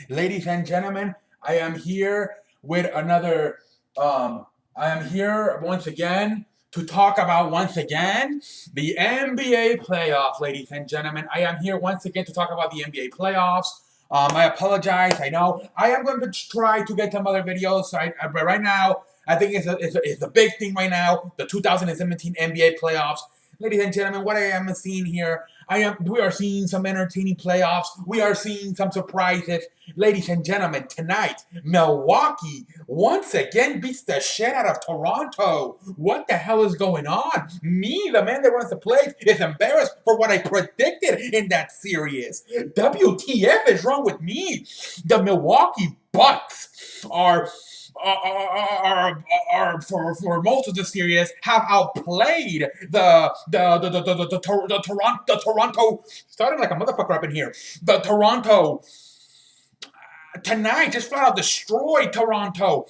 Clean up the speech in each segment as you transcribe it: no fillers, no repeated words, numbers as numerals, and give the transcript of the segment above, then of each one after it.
Ladies and gentlemen, I am here with another. I am here once again to talk about once again the NBA playoffs, ladies and gentlemen. I am here once again to talk about the NBA playoffs. I apologize. I know I am going to try to get some other videos. But right now, I think it's a big thing right now. The 2017 NBA playoffs. Ladies and gentlemen, what I am seeing here, we are seeing some entertaining playoffs. We are seeing some surprises. Ladies and gentlemen, tonight, Milwaukee once again beats the shit out of Toronto. What the hell is going on? Me, the man that runs the place, is embarrassed for what I predicted in that series. WTF is wrong with me? The Milwaukee Bucks are for most of the series have outplayed the Toronto starting like a motherfucker up in here. The Toronto tonight just flat out destroyed Toronto.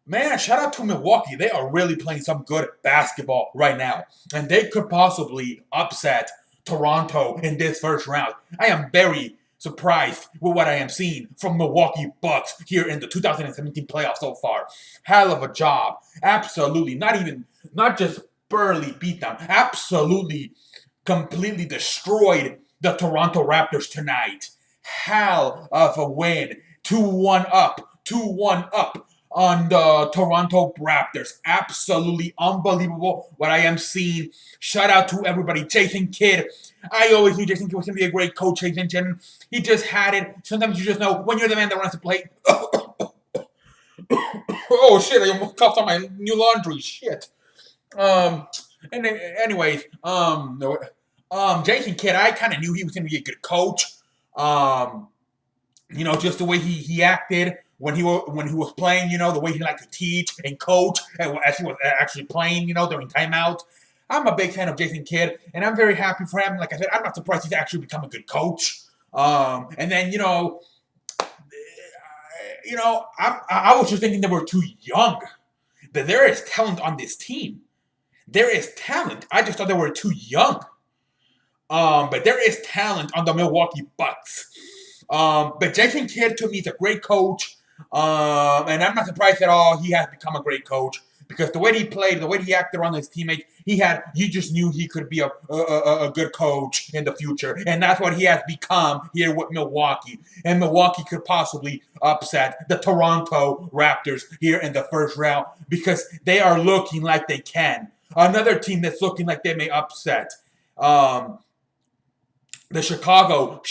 Man, shout out to Milwaukee. They are really playing some good basketball right now. And they could possibly upset Toronto in this first round. I am very surprised with what I am seeing from Milwaukee Bucks here in the 2017 playoffs so far. Hell of a job. Absolutely. Not just barely beat them. Absolutely, completely destroyed the Toronto Raptors tonight. Hell of a win. 2-1 up. 2-1 up on the Toronto Raptors. Absolutely unbelievable what I am seeing. Shout out to everybody. Jason Kidd. I always knew Jason Kidd was going to be a great coach, ladies and gentlemen. He just had it. Sometimes you just know when you're the man that runs the play. Oh, shit. I almost coughed on my new laundry. Shit. And anyways, Jason Kidd, I kind of knew he was going to be a good coach. Just the way he acted when he was playing, the way he liked to teach and coach, and as he was actually playing, during timeout. I'm a big fan of Jason Kidd, and I'm very happy for him. Like I said, I'm not surprised he's actually become a good coach. And then I was just thinking they were too young. That there is talent on this team. There is talent. I just thought they were too young. But there is talent on the Milwaukee Bucks. But Jason Kidd to me is a great coach. And I'm not surprised at all he has become a great coach because the way he played, the way he acted around his teammates, you just knew he could be a good coach in the future. And that's what he has become here with Milwaukee. And Milwaukee could possibly upset the Toronto Raptors here in the first round because they are looking like they can. Another team that's looking like they may upset. The Chicago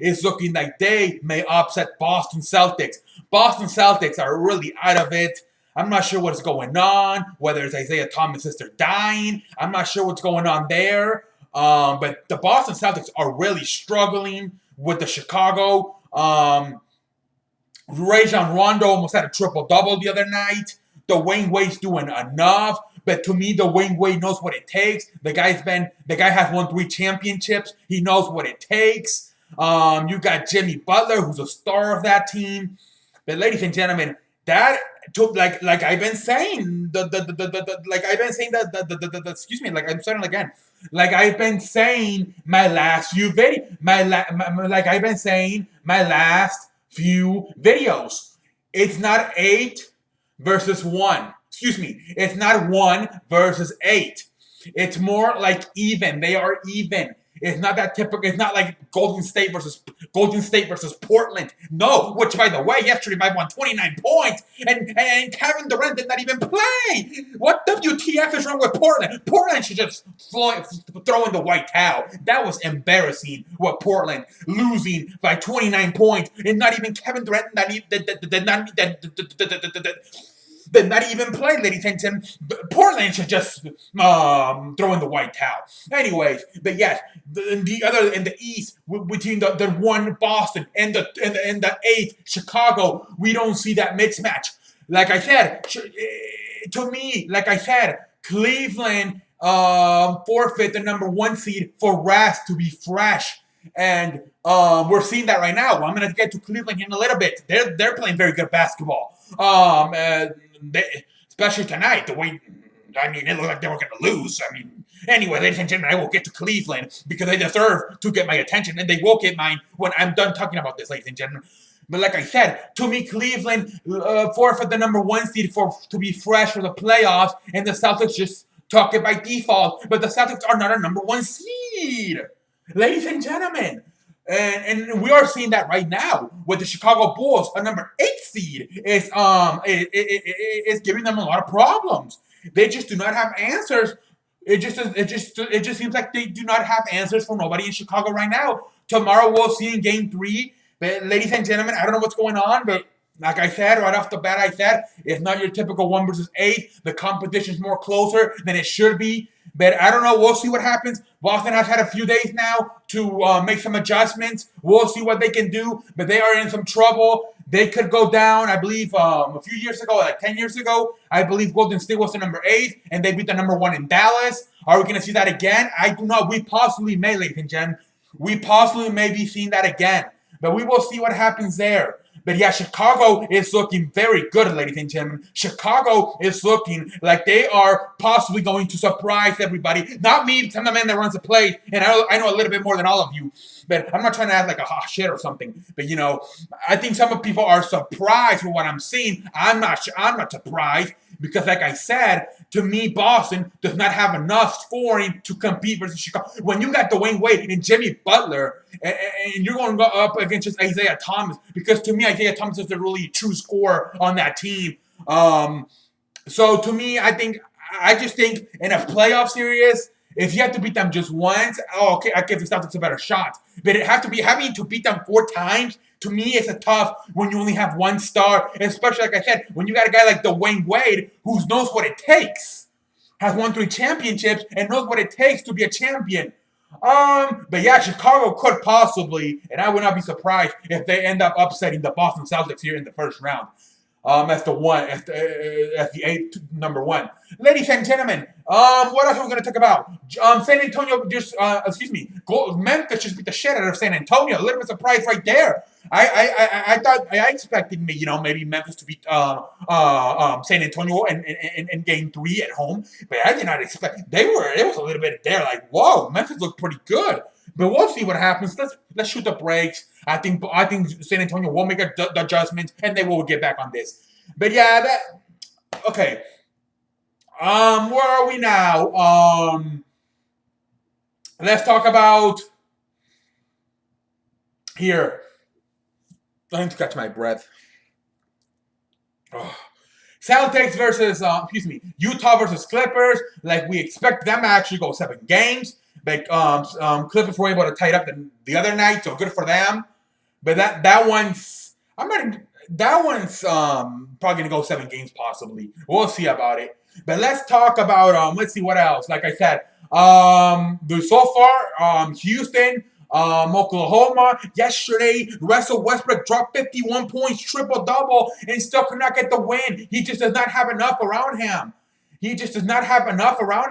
is looking like they may upset Boston Celtics. Boston Celtics are really out of it. I'm not sure what's going on, whether it's Isaiah Thomas' sister dying. I'm not sure what's going on there. But the Boston Celtics are really struggling with the Chicago. Rajon Rondo almost had a triple-double the other night. Dwayne Wade's doing enough. But to me, Dwayne Wade knows what it takes. The guy has won 3 championships. He knows what it takes. You got Jimmy Butler, who's a star of that team. But ladies and gentlemen, that took like I've been saying excuse me, like I'm starting again. Like I've been saying my last few videos. It's not 8 versus 1. Excuse me. It's not 1 versus 8. It's more like even. They are even. It's not that typical. It's not like Golden State versus Portland. No, which by the way, yesterday I won 29 points, and Kevin Durant did not even play. What WTF is wrong with Portland? Portland should just throw in the white towel. That was embarrassing. What Portland losing by 29 points, and not even Kevin Durant did not even play, ladies and gentlemen. Portland should just throw in the white towel. Anyways, but yes, in the East, between the 1 Boston and the 8 Chicago, we don't see that mismatch. Like I said, to me, Cleveland forfeit the number 1 seed for Ras to be fresh. And we're seeing that right now. I'm going to get to Cleveland in a little bit. They're playing very good basketball. Especially tonight, it looked like they were going to lose. Anyway, ladies and gentlemen, I will get to Cleveland because they deserve to get my attention, and they will get mine when I'm done talking about this, ladies and gentlemen. But like I said, to me, Cleveland forfeit the number 1 seed to be fresh for the playoffs, and the Celtics just took it by default. But the Celtics are not a number 1 seed, ladies and gentlemen. And we are seeing that right now with the Chicago Bulls, a number 8 seed, is giving them a lot of problems. They just do not have answers. It just seems like they do not have answers for nobody in Chicago right now. Tomorrow we'll see in Game 3. But ladies and gentlemen, I don't know what's going on, but like I said, right off the bat, I said, it's not your typical 1 versus 8. The competition is more closer than it should be. But I don't know. We'll see what happens. Boston has had a few days now to make some adjustments. We'll see what they can do. But they are in some trouble. They could go down, I believe, a few years ago, like 10 years ago, I believe Golden State was the number 8, and they beat the number 1 in Dallas. Are we going to see that again? I do not. We possibly may, ladies and gentlemen. We possibly may be seeing that again. But we will see what happens there. But yeah, Chicago is looking very good, ladies and gentlemen. Chicago is looking like they are possibly going to surprise everybody. Not me, I'm the man that runs the play, and I know a little bit more than all of you. But I'm not trying to act like a hot shit or something. But you know, I think some of people are surprised with what I'm seeing. I'm not surprised because, like I said, to me, Boston does not have enough scoring to compete versus Chicago. When you got Dwayne Wade and Jimmy Butler, and you're going to go up against just Isaiah Thomas, because to me, Isaiah Thomas is the really true scorer on that team. So to me, I just think in a playoff series, if you have to beat them just once, okay, I give the Celtics a better shot. But it has to be having to beat them 4 times. To me, it's a tough when you only have 1 star, especially, like I said, when you got a guy like Dwayne Wade who knows what it takes, has won 3 championships, and knows what it takes to be a champion. But yeah, Chicago could possibly, and I would not be surprised if they end up upsetting the Boston Celtics here in the first round. As the 8th number 1. Ladies and gentlemen, what else are we going to talk about? San Antonio Memphis just beat the shit out of San Antonio. A little bit surprised right there. I thought I expected maybe Memphis to beat San Antonio in Game 3 at home, but I did not expect it was a little bit there like, whoa, Memphis looked pretty good. But we'll see what happens. Let's shoot the brakes. I think San Antonio will make the adjustment, and they will get back on this. But yeah, okay. Where are we now? Let's talk about here. I need to catch my breath. Oh. Celtics versus Utah versus Clippers. Like we expect them to actually go 7 games. But Clippers were able to tie it up the other night, so good for them. But that one's probably gonna go 7 games possibly. We'll see about it. But let's talk about let's see what else. Like I said, so far Houston, Oklahoma. Yesterday, Russell Westbrook dropped 51 points, triple-double, and still could not get the win. He just does not have enough around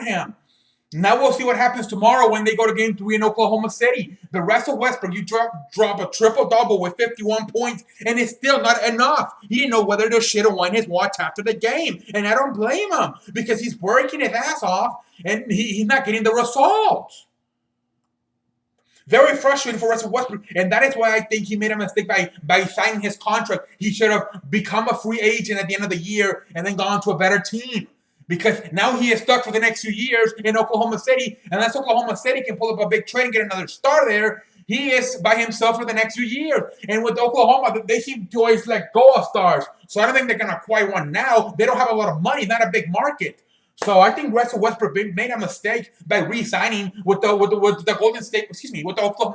him. Now we'll see what happens tomorrow when they go to Game 3 in Oklahoma City. The Russell Westbrook, you drop a triple-double with 51 points, and it's still not enough. He didn't know whether to shit or win his watch after the game. And I don't blame him, because he's working his ass off, and he's not getting the results. Very frustrating for Russell Westbrook, and that is why I think he made a mistake by signing his contract. He should have become a free agent at the end of the year and then gone to a better team. Because now he is stuck for the next few years in Oklahoma City. Unless Oklahoma City can pull up a big trade and get another star there, he is by himself for the next few years. And with Oklahoma, they seem to always let go of stars. So I don't think they're going to acquire one now. They don't have a lot of money, not a big market. So I think Russell Westbrook made a mistake by re-signing with the Oklahoma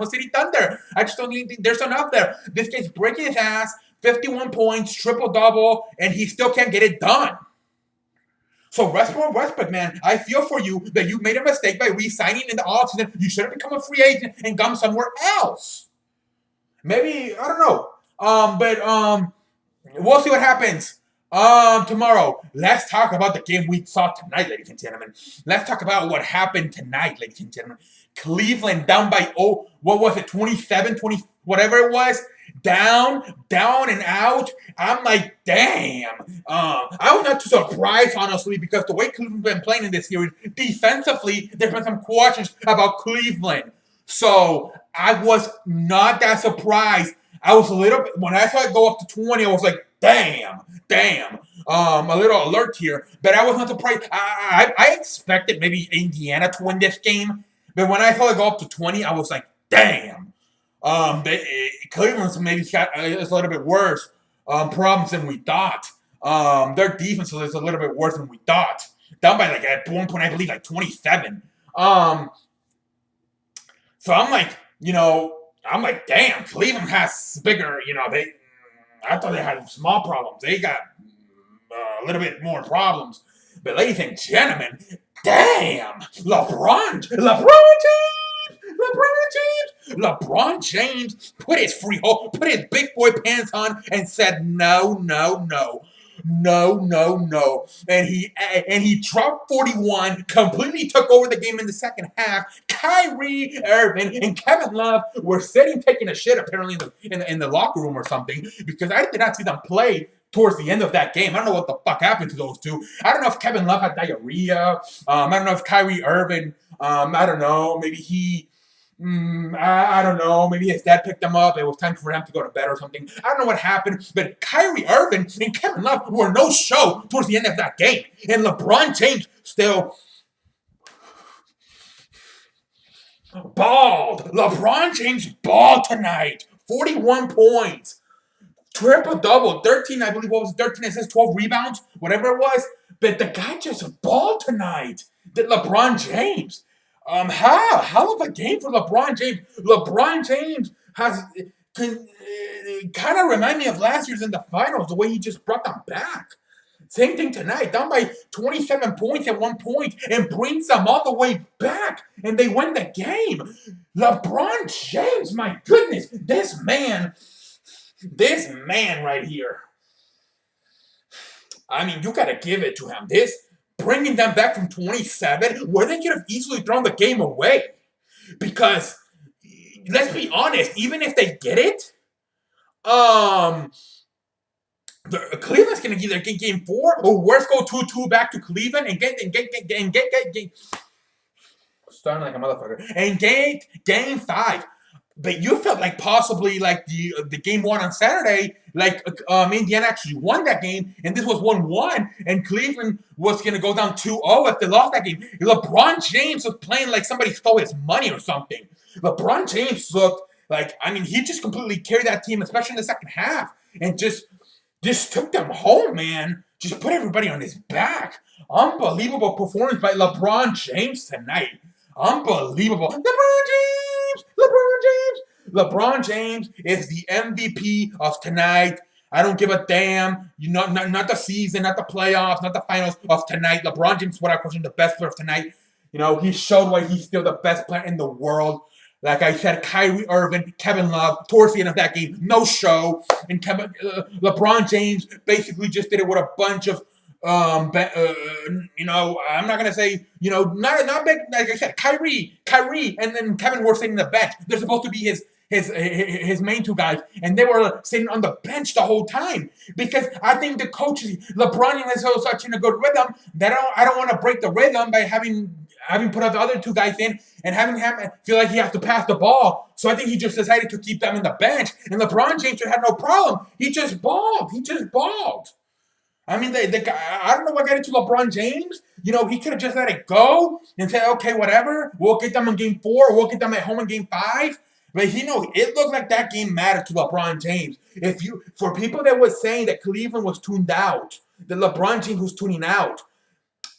City Thunder. I just don't think there's enough there. This guy's breaking his ass, 51 points, triple-double, and he still can't get it done. So Westbrook, man, I feel for you that you made a mistake by re-signing in the offseason. You should have become a free agent and gone somewhere else. Maybe, I don't know. But we'll see what happens tomorrow. Let's talk about the game we saw tonight, ladies and gentlemen. Let's talk about what happened tonight, ladies and gentlemen. Cleveland down by, what was it, 27, 20, whatever it was. down and out. I'm like, damn. I was not too surprised, honestly, because the way Cleveland's been playing in this series, defensively, there's been some questions about Cleveland. So I was not that surprised. I was a little bit, when I saw it go up to 20, I was like, damn. A little alert here, but I was not surprised. I expected maybe Indiana to win this game, but when I saw it go up to 20, I was like, damn. Cleveland's maybe got it's a little bit worse problems than we thought. Their defense is a little bit worse than we thought. Down by like at one point, I believe like 27. So I'm like, damn, Cleveland has bigger, I thought they had small problems. They got a little bit more problems. But ladies and gentlemen, damn, LeBron James put his big boy pants on and said no. And he dropped 41, completely took over the game in the second half. Kyrie Irving and Kevin Love were sitting taking a shit apparently in the locker room or something, because I did not see them play towards the end of that game. I don't know what the fuck happened to those two. I don't know if Kevin Love had diarrhea. I don't know if Kyrie Irving, I don't know, maybe he I don't know. Maybe his dad picked him up. It was time for him to go to bed or something. I don't know what happened, but Kyrie Irving and Kevin Love were no show towards the end of that game. And LeBron James still balled. LeBron James balled tonight. 41 points. Triple-double. 13, I believe, 13 assists, 12 rebounds, whatever it was. But the guy just balled tonight. Did LeBron James. Hell of a game for LeBron James. LeBron James kind of remind me of last year's in the finals, the way he just brought them back. Same thing tonight, down by 27 points at one point, and brings them all the way back, and they win the game. LeBron James, my goodness, this man right here. I mean, you gotta give it to him. Bringing them back from 27, where they could have easily thrown the game away. Because, let's be honest, even if they get it, Cleveland's going to either get game 4 or worse go 2-2 back to Cleveland and get starting like a motherfucker, and get game 5. But you felt like possibly like the game 1 on Saturday, like Indiana actually won that game, and this was 1-1, and Cleveland was going to go down 2-0 if they lost that game. LeBron James was playing like somebody stole his money or something. LeBron James looked like, I mean, he just completely carried that team, especially in the second half, and just took them home, man. Just put everybody on his back. Unbelievable performance by LeBron James tonight. Unbelievable. LeBron James is the MVP of tonight. I don't give a damn. Not the season, not the playoffs, not the finals of tonight. LeBron James is what I consider the best player of tonight. He showed why he's still the best player in the world. Like I said, Kyrie Irving, Kevin Love, towards the end of that game, no show. And LeBron James basically just did it with a bunch of I'm not gonna say, not big. Like I said, Kyrie, and then Kevin were sitting on the bench. They're supposed to be his main two guys, and they were sitting on the bench the whole time, because I think the coaches, LeBron is such in a good rhythm that I don't want to break the rhythm by having put out the other two guys in and having him feel like he has to pass the ball. So I think he just decided to keep them in the bench, and LeBron James had no problem. He just balled. I mean, I don't know what got into LeBron James. He could have just let it go and said, okay, whatever. We'll get them in game 4. We'll get them at home in game 5. But, it looked like that game mattered to LeBron James. For people that was saying that Cleveland was tuned out, that LeBron James was tuning out,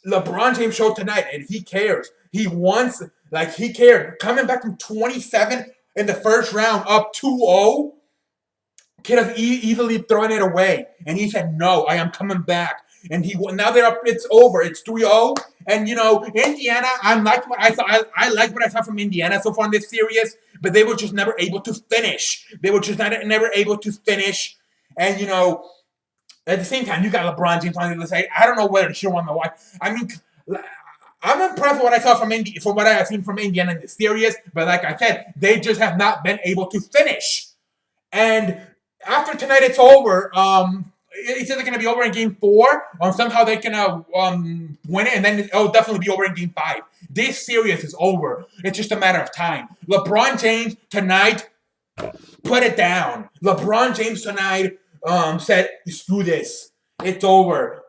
LeBron James showed tonight, and he cares. He cared. Coming back from 27 in the first round, up 2-0, could have easily thrown it away. And he said, no, I am coming back. And now they're up, it's over. It's 3-0. And, Indiana, I like what I saw from Indiana so far in this series, but they were just never able to finish. Never able to finish. And, at the same time, you got LeBron James on the other side. I don't know whether to show on the why. I mean, I'm impressed with what I saw from what I have seen from Indiana in this series, but like I said, they just have not been able to finish. And after tonight, it's over. It's either going to be over in Game 4, or somehow they can win it, and then it'll definitely be over in Game 5. This series is over. It's just a matter of time. LeBron James tonight put it down. LeBron James tonight said, "Screw this. It's over."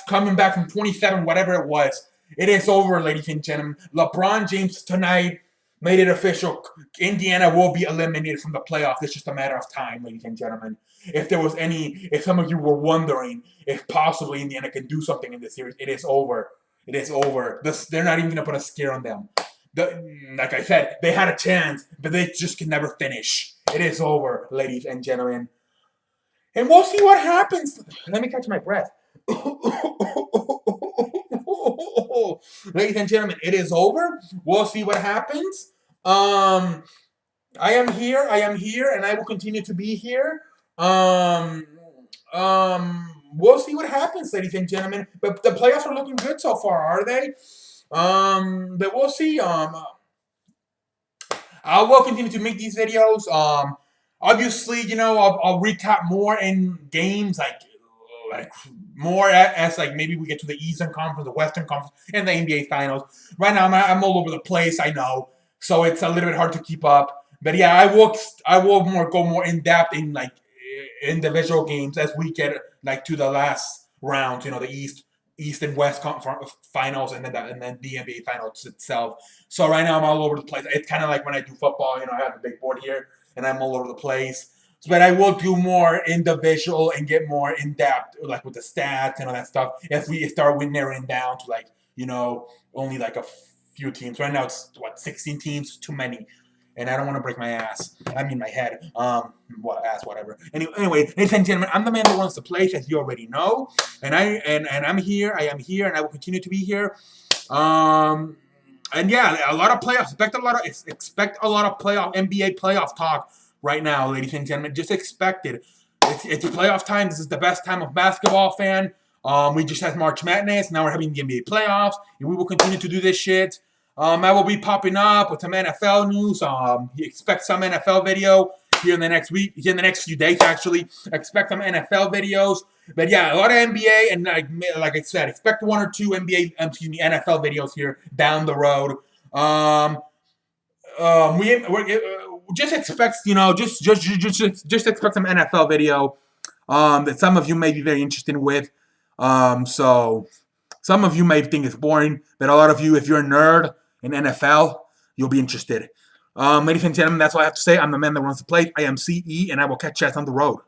Coming back from 27, whatever it was. It is over, ladies and gentlemen. LeBron James tonight made it official. Indiana will be eliminated from the playoffs. It's just a matter of time, ladies and gentlemen. If some of you were wondering if possibly Indiana can do something in this series, it is over. It is over. They're not even going to put a scare on them. Like I said, they had a chance, but they just can never finish. It is over, ladies and gentlemen. And we'll see what happens. Let me catch my breath. Ladies and gentlemen, it is over. We'll see what happens. I am here, and I will continue to be here. We'll see what happens, ladies and gentlemen. But the playoffs are looking good so far, are they? But we'll see. I will continue to make these videos. Obviously, I'll recap more in games, like more as like maybe we get to the Eastern Conference, the Western Conference, and the NBA Finals. Right now, I'm all over the place. I know, so it's a little bit hard to keep up. But yeah, I will go more in depth in like individual games as we get like to the last rounds. The East and West Finals, and then the NBA Finals itself. So right now I'm all over the place. It's kind of like when I do football. I have a big board here, and I'm all over the place. But I will do more individual and get more in depth, like with the stats and all that stuff. If we start narrowing down to like only like a few teams. Right now it's 16 teams, too many. And I don't want to break my ass. I mean my head. Whatever. Anyway, ladies and gentlemen, I'm the man that wants to play, as you already know. And I'm here. I am here, and I will continue to be here. And yeah, a lot of playoffs. Expect a lot of playoff NBA playoff talk right now, ladies and gentlemen. Just expect it. It's a playoff time. This is the best time of basketball fan. We just had March Madness. Now we're having the NBA playoffs, and we will continue to do this shit. I will be popping up with some NFL news. Expect some NFL video here in the next few days, actually. Expect some NFL videos. But yeah, a lot of NBA, and like I said, expect 1 or 2 NFL videos here down the road. We just expect, just expect some NFL video that some of you may be very interested with. So some of you may think it's boring, but a lot of you, if you're a nerd in NFL, you'll be interested. Ladies and gentlemen, that's all I have to say. I'm the man that wants to play. I am CE, and I will catch you guys on the road.